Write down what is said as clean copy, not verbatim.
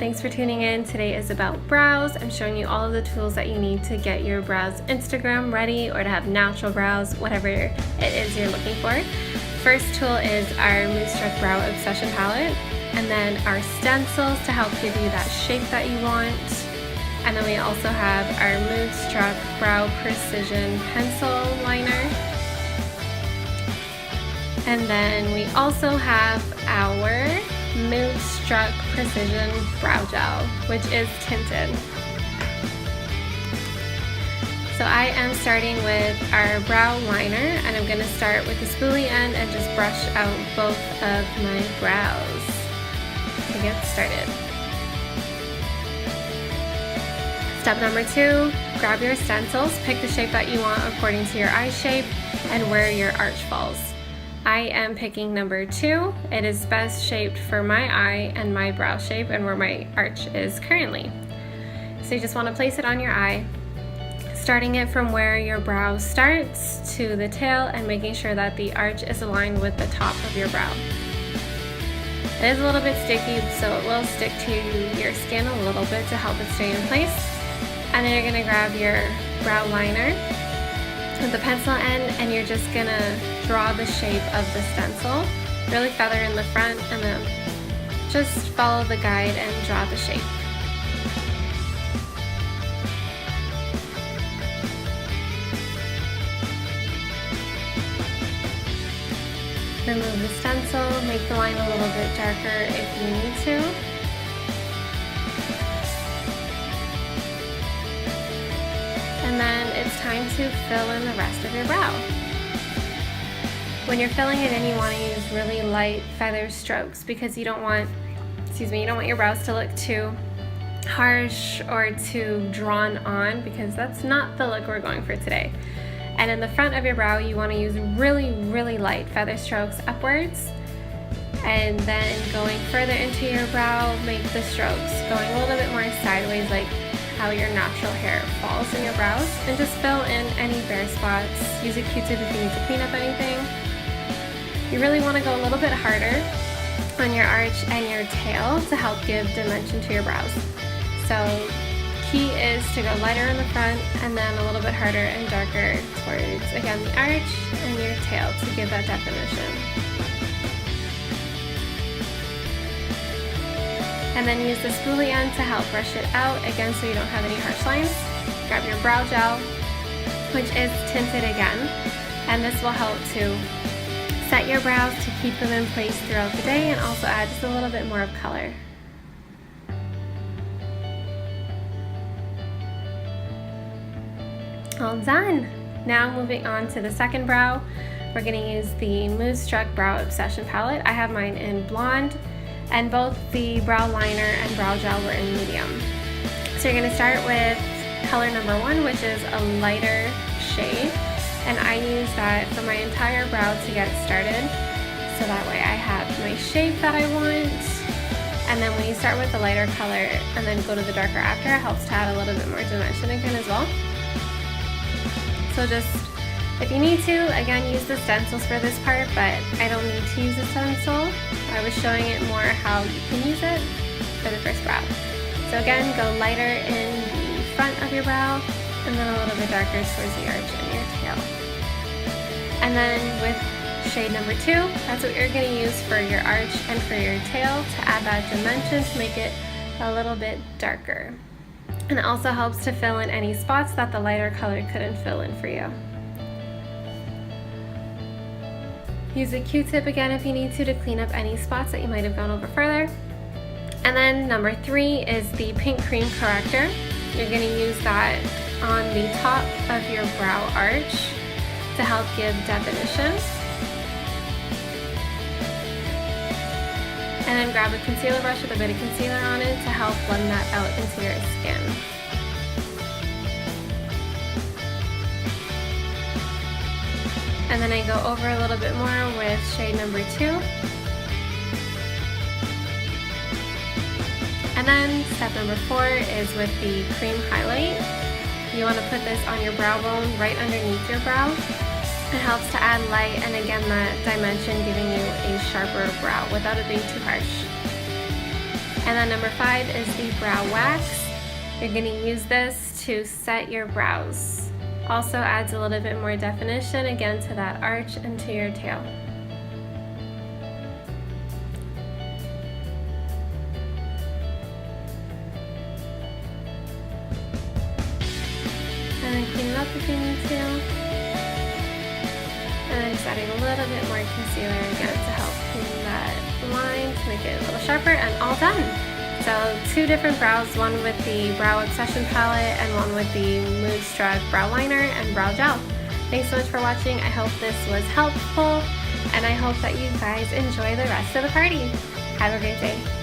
thanks for tuning in. Today is about brows. I'm showing you all of the tools that you need to get your brows Instagram ready or to have natural brows, whatever it is you're looking for. First tool is our Moodstruck Brow Obsession Palette, and then our stencils to help give you that shape that you want. And then we also have our Moodstruck Brow Precision Pencil Liner. And then we also have our Moodstruck Precision Brow Gel, which is tinted. So I am starting with our brow liner, and I'm going to start with the spoolie end and just brush out both of my brows to get started. Step number 2, grab your stencils, pick the shape that you want according to your eye shape and where your arch falls. I am picking number 2. It is best shaped for my eye and my brow shape and where my arch is currently. So you just want to place it on your eye, starting it from where your brow starts to the tail and making sure that the arch is aligned with the top of your brow. It is a little bit sticky, so it will stick to your skin a little bit to help it stay in place. And then you're going to grab your brow liner with the pencil end, and you're just going to draw the shape of the stencil. Really feather in the front and then just follow the guide and draw the shape. Remove the stencil, make the line a little bit darker if you need to. And then it's time to fill in the rest of your brow. When you're filling it in, you want to use really light feather strokes because you don't want your brows to look too harsh or too drawn on, because that's not the look we're going for today. And in the front of your brow, you want to use really, really light feather strokes upwards. And then going further into your brow, make the strokes going a little bit more sideways, like how your natural hair falls in your brows, and just fill in any bare spots. Use a Q-tip if you need to clean up anything. You really want to go a little bit harder on your arch and your tail to help give dimension to your brows. So key is to go lighter in the front and then a little bit harder and darker towards, again, the arch and your tail to give that definition. And then use the spoolie end to help brush it out, again, so you don't have any harsh lines. Grab your brow gel, which is tinted again, and this will help to set your brows to keep them in place throughout the day and also add just a little bit more of color. All done. Now moving on to the second brow, we're going to use the Moodstruck Brow Obsession Palette. I have mine in blonde, and both the brow liner and brow gel were in medium. So you're going to start with color number 1, which is a lighter shade, and I use that for my entire brow to get it started, so that way I have my shape that I want. And then when you start with the lighter color and then go to the darker after, it helps to add a little bit more dimension again as well. So just, if you need to, again, use the stencils for this part, but I don't need to use a stencil. I was showing it more how you can use it for the first brow. So again, go lighter in the front of your brow and then a little bit darker towards the arch and your tail. And then with shade number 2, that's what you're going to use for your arch and for your tail to add that dimension to make it a little bit darker. And it also helps to fill in any spots that the lighter color couldn't fill in for you. Use a Q-tip again if you need to clean up any spots that you might have gone over further. And then number 3 is the pink cream corrector. You're going to use that on the top of your brow arch to help give definition. And then grab a concealer brush with a bit of concealer on it to help blend that out into your skin. And then I go over a little bit more with shade number 2. And then step number 4 is with the cream highlight. You want to put this on your brow bone right underneath your brow. It helps to add light and again that dimension, giving you a sharper brow without it being too harsh. And then number 5 is the brow wax. You're going to use this to set your brows. Also adds a little bit more definition again to that arch and to your tail. And then clean it up if you need to. And then just adding a little bit more concealer again to help clean that line to make it a little sharper, and all done. So 2 different brows, one with the Brow Obsession palette and one with the Moodstruck brow liner and brow gel. Thanks so much for watching. I hope this was helpful, and I hope that you guys enjoy the rest of the party. Have a great day.